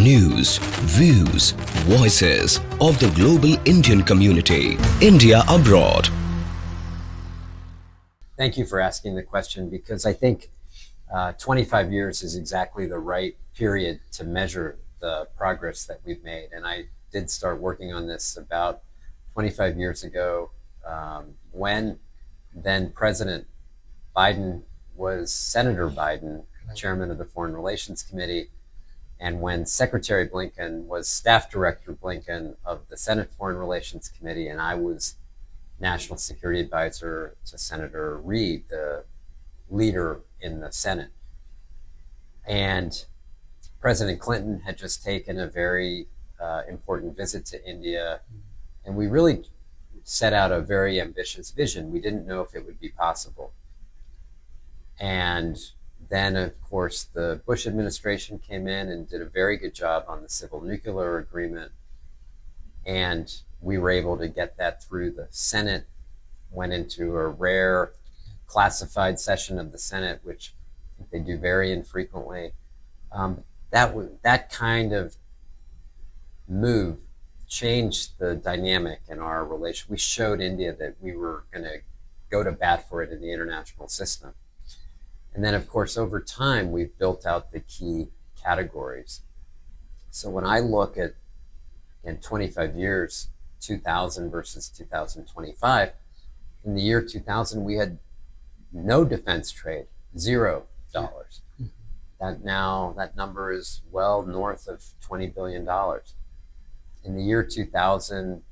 News, views, voices of the global Indian community. India abroad. Thank you for asking the question, because I think 25 years is exactly the right period to measure the progress that we've made. And I did start working on this about 25 years ago, when then President Biden was Senator Biden, chairman of the Foreign Relations Committee, and when Secretary Blinken was Staff Director Blinken of the Senate Foreign Relations Committee, and I was National Security Advisor to Senator Reid, the leader in the Senate. And President Clinton had just taken a very important visit to India, and we really set out a very ambitious vision. We didn't know if it would be possible. And then, of course, the Bush administration came in and did a very good job on the civil nuclear agreement. And we were able to get that through the Senate, went into a rare classified session of the Senate, which they do very infrequently. That kind of move changed the dynamic in our relation. We showed India that we were going to go to bat for it in the international system. And then, of course, over time, we've built out the key categories. So when I look at, in 25 years, 2000 versus 2025, in the year 2000, we had no defense trade, $0. That number is well north of $20 billion. In the year 2000,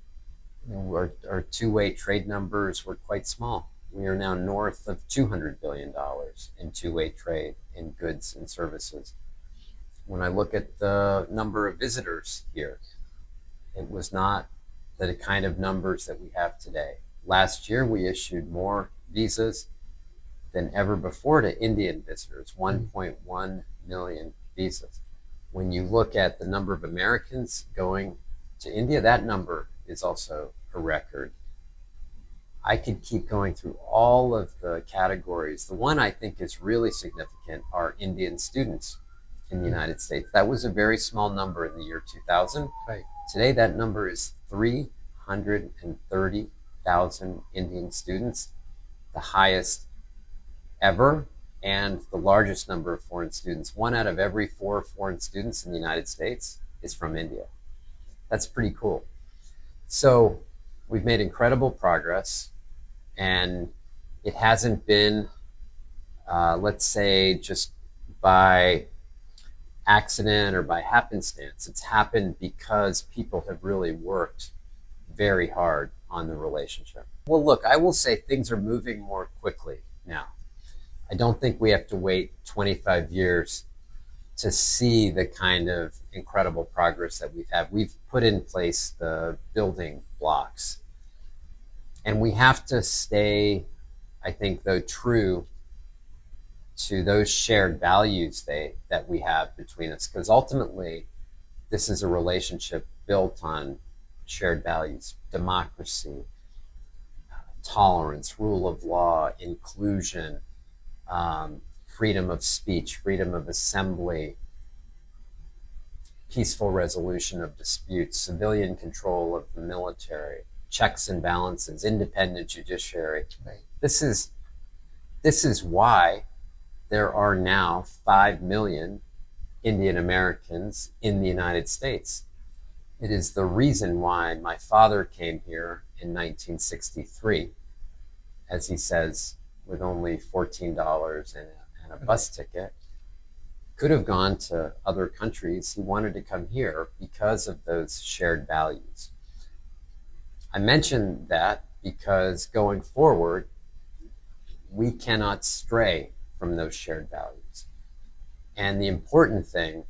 our two-way trade numbers were quite small. We are now north of $200 billion in two-way trade in goods and services. When I look at the number of visitors here, it was not the kind of numbers that we have today. Last year, we issued more visas than ever before to Indian visitors, 1.1 million visas. When you look at the number of Americans going to India, that number is also a record. I could keep going through all of the categories. The one I think is really significant are Indian students in the United States. That was a very small number in the year 2000. Right. Today, that number is 330,000 Indian students, the highest ever, and the largest number of foreign students. 1 out of every 4 foreign students in the United States is from India. That's pretty cool. So we've made incredible progress, and it hasn't been, let's say, just by accident or by happenstance. It's happened because people have really worked very hard on the relationship. Well, look, I will say things are moving more quickly now. I don't think we have to wait 25 years to see the kind of incredible progress that we've had. We've put in place the building blocks. And we have to stay, I think, though, true to those shared values that we have between us. Because ultimately, this is a relationship built on shared values: democracy, tolerance, rule of law, inclusion, freedom of speech, freedom of assembly, peaceful resolution of disputes, civilian control of the military, checks and balances, independent judiciary. Right. This is why there are now 5 million Indian Americans in the United States. It is the reason why my father came here in 1963, as he says, with only $14 and a bus ticket. Could have gone to other countries. He wanted to come here because of those shared values. I mention that because going forward, we cannot stray from those shared values. And the important thing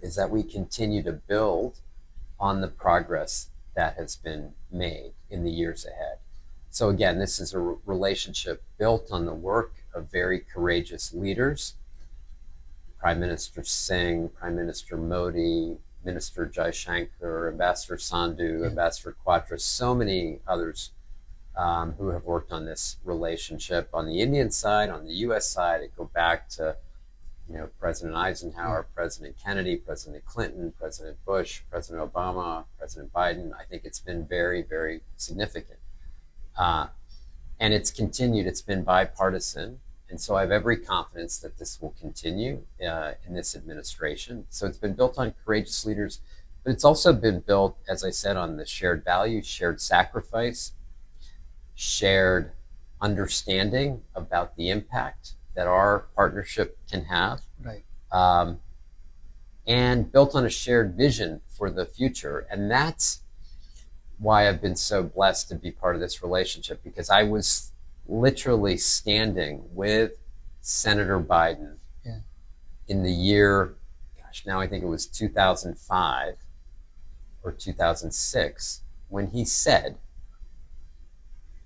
is that we continue to build on the progress that has been made in the years ahead. So again, this is a relationship built on the work of very courageous leaders: Prime Minister Singh, Prime Minister Modi, Minister Jaishankar, Ambassador Sandhu, Ambassador Quadras, so many others who have worked on this relationship on the Indian side, on the US side. It go back to President Eisenhower, President Kennedy, President Clinton, President Bush, President Obama, President Biden. I think it's been very, very significant. And it's continued, it's been bipartisan. And so I have every confidence that this will continue in this administration. So it's been built on courageous leaders, but it's also been built, as I said, on the shared values, shared sacrifice, shared understanding about the impact that our partnership can have, Right. and built on a shared vision for the future. And that's why I've been so blessed to be part of this relationship, because I was literally standing with Senator Biden in the year, now I think it was 2005 or 2006, when he said,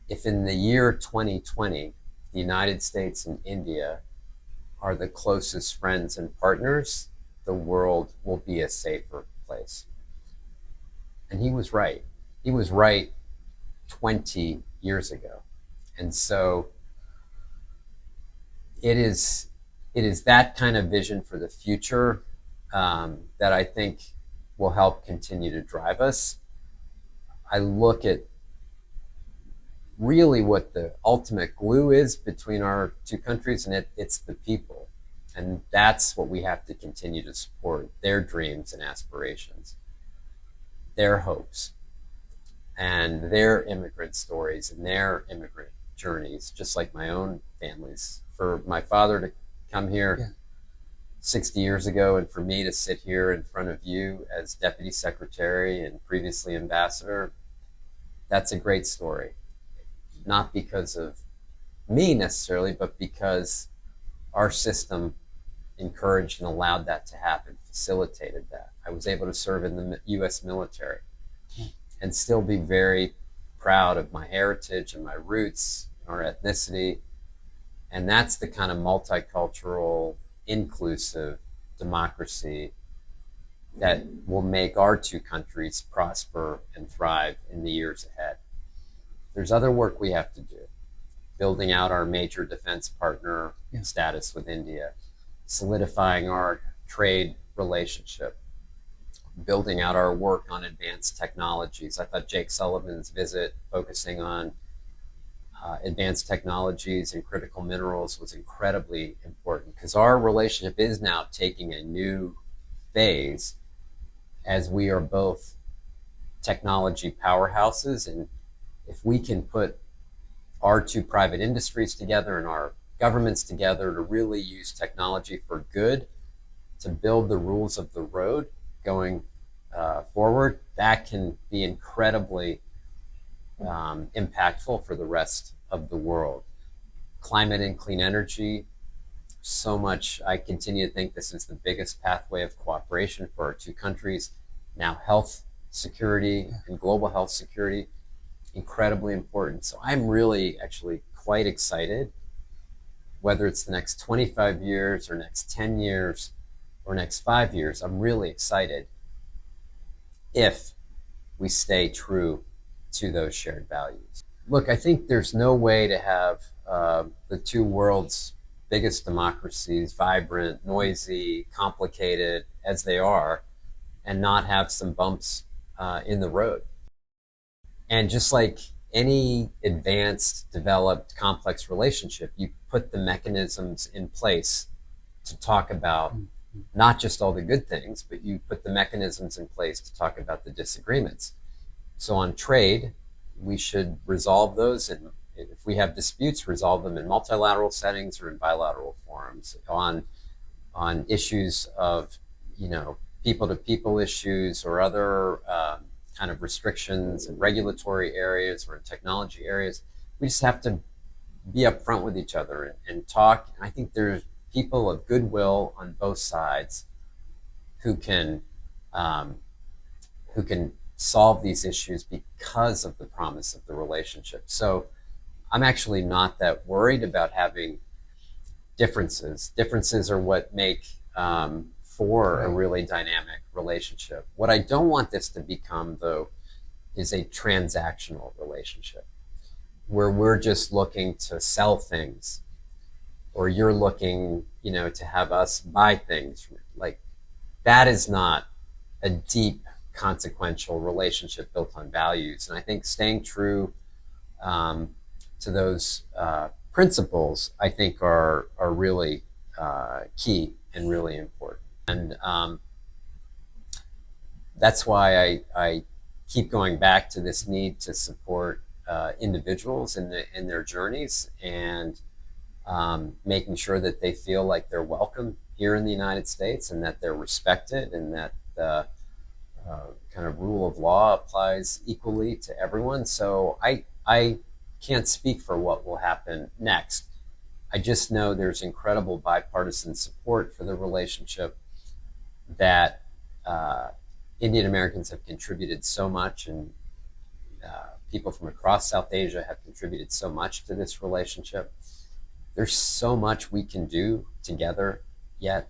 if in the year 2020, the United States and India are the closest friends and partners, the world will be a safer place. And he was right. He was right 20 years ago. And so it is that kind of vision for the future that I think will help continue to drive us. I look at really what the ultimate glue is between our two countries, and it's the people. And that's what we have to continue to support, their dreams and aspirations, their hopes, and their immigrant stories and their immigrant journeys, just like my own family's. For my father to come here 60 years ago, and for me to sit here in front of you as Deputy Secretary and previously Ambassador, that's a great story. Not because of me necessarily, but because our system encouraged and allowed that to happen, facilitated that. I was able to serve in the U.S. military and still be very proud of my heritage and my roots, our ethnicity. And that's the kind of multicultural, inclusive democracy that will make our two countries prosper and thrive in the years ahead. There's other work we have to do, building out our major defense partner status with India, solidifying our trade relationship, building out our work on advanced technologies. I thought Jake Sullivan's visit focusing on advanced technologies and critical minerals was incredibly important, because our relationship is now taking a new phase as we are both technology powerhouses. And if we can put our two private industries together and our governments together to really use technology for good, to build the rules of the road going forward, that can be incredibly impactful for the rest of the world. Climate and clean energy, so much. I continue to think this is the biggest pathway of cooperation for our two countries. Now, health security and global health security, incredibly important. So I'm really actually quite excited, whether it's the next 25 years or next 10 years or next 5 years, I'm really excited if we stay true to those shared values. Look, I think there's no way to have the two world's biggest democracies, vibrant, noisy, complicated as they are, and not have some bumps in the road. And just like any advanced, developed, complex relationship, you put the mechanisms in place to talk about not just all the good things, but you put the mechanisms in place to talk about the disagreements. So on trade, we should resolve those, and if we have disputes, resolve them in multilateral settings or in bilateral forums. On issues of, people-to-people issues or other kind of restrictions in regulatory areas or in technology areas, we just have to be upfront with each other and talk. And I think there's people of goodwill on both sides who can solve these issues because of the promise of the relationship. So I'm actually not that worried about having differences. Differences are what make for a really dynamic relationship. What I don't want this to become, though, is a transactional relationship where we're just looking to sell things or you're looking, to have us buy things. Like, that is not a deep, consequential relationship built on values. And I think staying true to those principles, I think, are really key and really important. And that's why I keep going back to this need to support individuals in their journeys, and making sure that they feel like they're welcome here in the United States, and that they're respected, and that the kind of rule of law applies equally to everyone. So I can't speak for what will happen next. I just know there's incredible bipartisan support for the relationship, that Indian Americans have contributed so much, and people from across South Asia have contributed so much to this relationship. There's so much we can do together yet.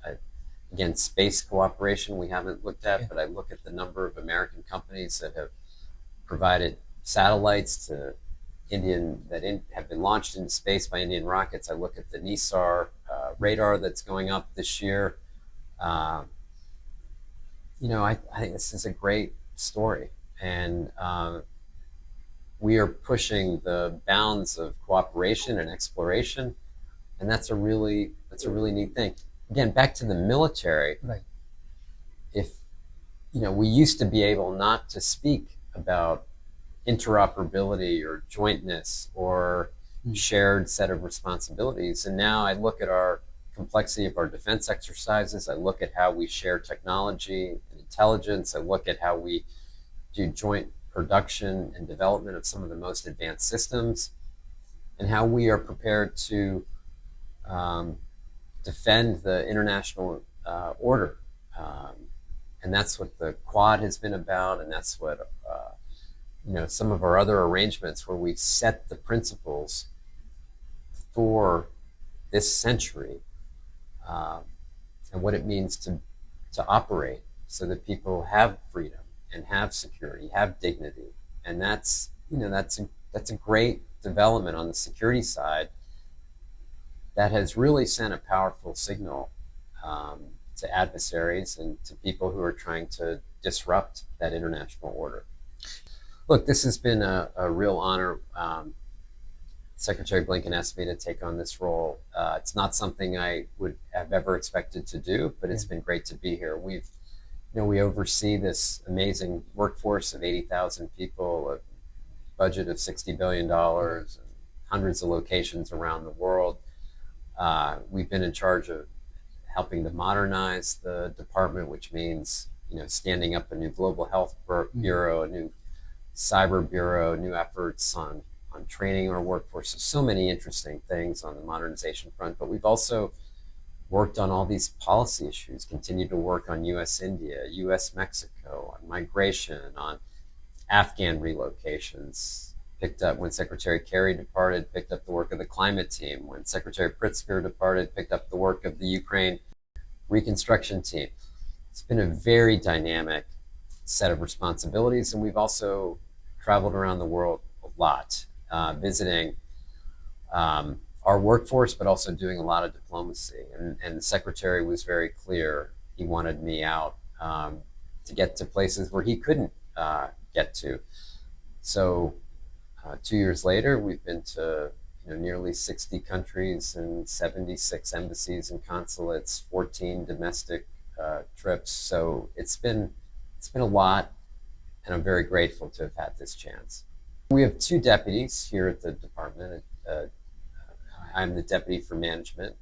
Again, space cooperation we haven't looked at, but I look at the number of American companies that have provided satellites to have been launched into space by Indian rockets. I look at the NISAR radar that's going up this year. I think this is a great story, and we are pushing the bounds of cooperation and exploration, and that's a really neat thing. Again, back to the military. Right. If we used to be able not to speak about interoperability or jointness or shared set of responsibilities, and now I look at our complexity of our defense exercises. I look at how we share technology and intelligence. I look at how we do joint production and development of some of the most advanced systems, and how we are prepared to defend the international order. And that's what the Quad has been about, and that's what some of our other arrangements, where we set the principles for this century, and what it means to operate so that people have freedom and have security, have dignity. And that's a great development on the security side that has really sent a powerful signal to adversaries and to people who are trying to disrupt that international order. Look, this has been a real honor. Secretary Blinken asked me to take on this role. It's not something I would have ever expected to do, but it's been great to be here. We oversee this amazing workforce of 80,000 people, a budget of $60 billion, and hundreds of locations around the world. We've been in charge of helping to modernize the department, which means standing up a new global health bureau, a new cyber bureau, new efforts on training our workforce. So many interesting things on the modernization front. But we've also worked on all these policy issues, continued to work on U.S.-India, U.S.-Mexico, on migration, on Afghan relocations. Picked up when Secretary Kerry departed, picked up the work of the climate team. When Secretary Pritzker departed, picked up the work of the Ukraine reconstruction team. It's been a very dynamic set of responsibilities, and we've also traveled around the world a lot, visiting our workforce, but also doing a lot of diplomacy. And the Secretary was very clear. He wanted me out to get to places where he couldn't get to. So 2 years later, we've been to nearly 60 countries and 76 embassies and consulates, 14 domestic trips. So it's been a lot, and I'm very grateful to have had this chance. We have two deputies here at the department. I'm the deputy for management,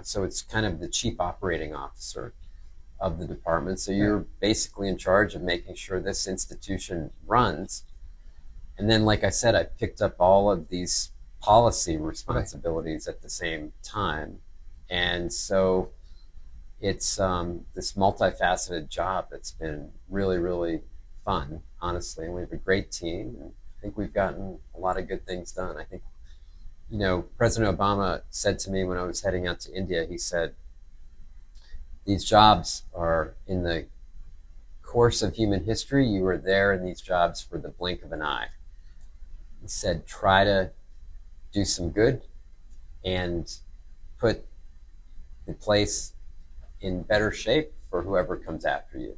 so it's kind of the chief operating officer of the department. So you're basically in charge of making sure this institution runs. And then, like I said, I picked up all of these policy responsibilities at the same time. And so it's this multifaceted job that's been really, really fun, honestly. And we have a great team, and I think we've gotten a lot of good things done. I think, President Obama said to me when I was heading out to India, he said, these jobs are in the course of human history. You were there in these jobs for the blink of an eye. He said, try to do some good and put the place in better shape for whoever comes after you.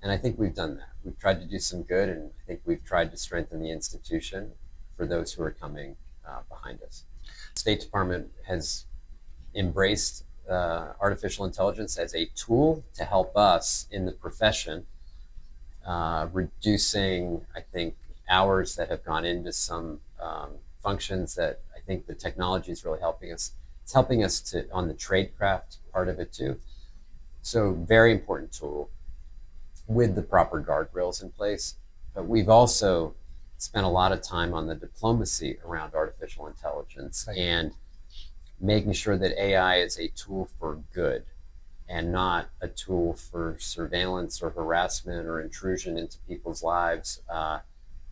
And I think we've done that. We've tried to do some good, and I think we've tried to strengthen the institution for those who are coming behind us. The State Department has embraced artificial intelligence as a tool to help us in the profession, reducing, I think, hours that have gone into some functions that I think the technology is really helping us. It's helping us to on the tradecraft part of it too. So very important tool with the proper guardrails in place. But we've also spent a lot of time on the diplomacy around artificial intelligence and making sure that AI is a tool for good and not a tool for surveillance or harassment or intrusion into people's lives.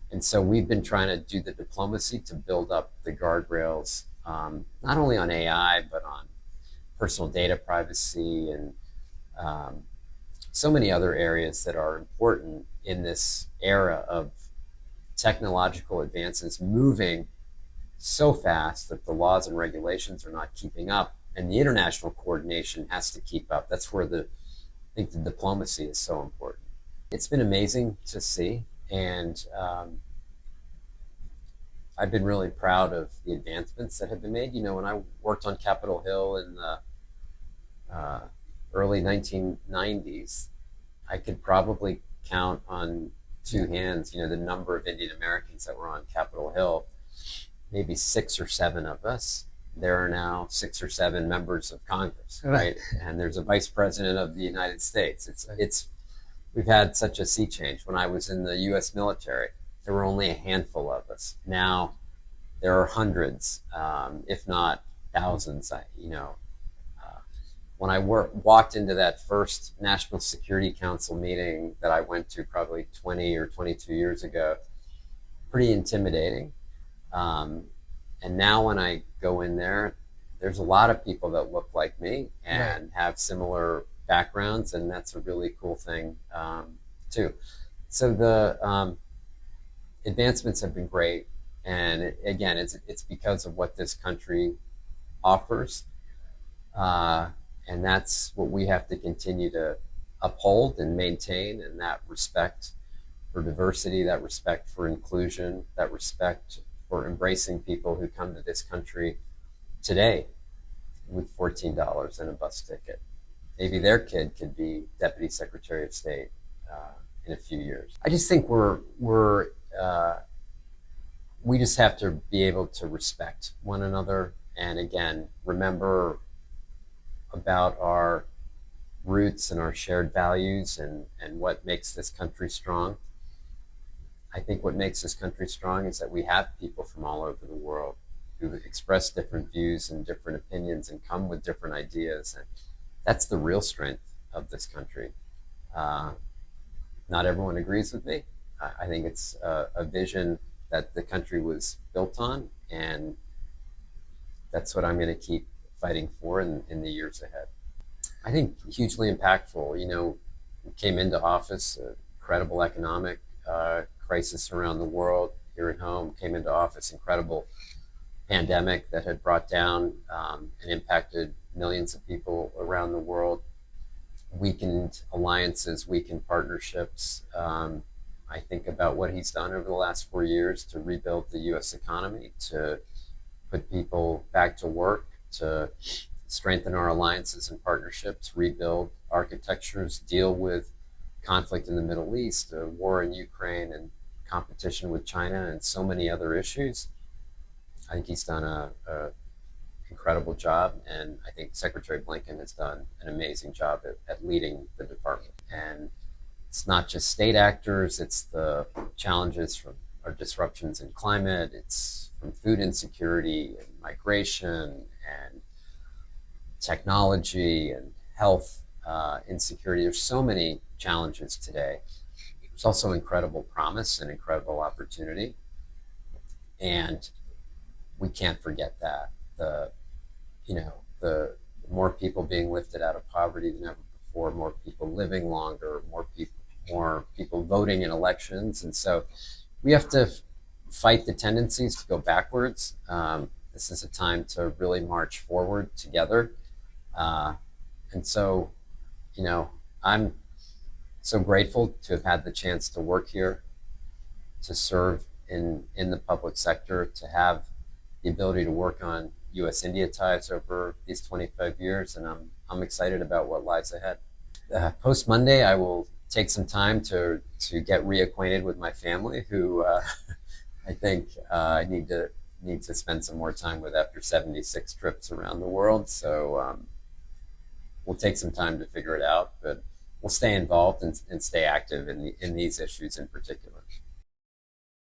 And so we've been trying to do the diplomacy to build up the guardrails, not only on AI, but on personal data privacy and so many other areas that are important in this era of technological advances moving so fast that the laws and regulations are not keeping up, and the international coordination has to keep up. That's where I think the diplomacy is so important. It's been amazing to see, and I've been really proud of the advancements that have been made. You know, when I worked on Capitol Hill in the early 1990s, I could probably count on two hands, you know, the number of Indian Americans that were on Capitol Hill, maybe 6 or 7 of us. There are now 6 or 7 members of Congress, right? And there's a vice president of the United States. We've had such a sea change. When I was in the US military, there were only a handful of us. Now there are hundreds, if not thousands, when I walked into that first National Security Council meeting that I went to probably 20 or 22 years ago, pretty intimidating. And now when I go in there, there's a lot of people that look like me and have similar backgrounds, and that's a really cool thing too. So the advancements have been great, and again, it's because of what this country offers. And that's what we have to continue to uphold and maintain, and that respect for diversity, that respect for inclusion, that respect for embracing people who come to this country today with $14 and a bus ticket. Maybe their kid could be Deputy Secretary of State in a few years. I just think we just have to be able to respect one another, and again, remember about our roots and our shared values and what makes this country strong. I think what makes this country strong is that we have people from all over the world who express different views and different opinions and come with different ideas. And that's the real strength of this country. Not everyone agrees with me. I think it's a vision that the country was built on, and that's what I'm going to keep fighting for in the years ahead. I think hugely impactful. You know, we came into office, incredible economic crisis around the world. Here at home, came into office, incredible pandemic that had brought down and impacted millions of people around the world. Weakened alliances, weakened partnerships. I think about what he's done over the last 4 years to rebuild the U.S. economy, to put people back to work, to strengthen our alliances and partnerships, rebuild architectures, deal with conflict in the Middle East, war in Ukraine, and competition with China, and so many other issues. I think he's done a incredible job, and I think Secretary Blinken has done an amazing job at leading the department. And it's not just state actors, it's the challenges from our disruptions in climate, it's from food insecurity and migration and technology and health insecurity. There's so many challenges today. There's also incredible promise and incredible opportunity. And we can't forget that. The more people being lifted out of poverty than ever before, more people living longer, more people voting in elections. And so we have to fight the tendencies to go backwards. This is a time to really march forward together. Uh, and so, you know, I'm so grateful to have had the chance to work here, to serve in the public sector, to have the ability to work on U.S.-India ties over these 25 years, and I'm excited about what lies ahead. Post Monday, I will take some time to get reacquainted with my family, who I think I need to spend some more time with after 76 trips around the world. So we'll take some time to figure it out, but we'll stay involved and stay active in these issues in particular.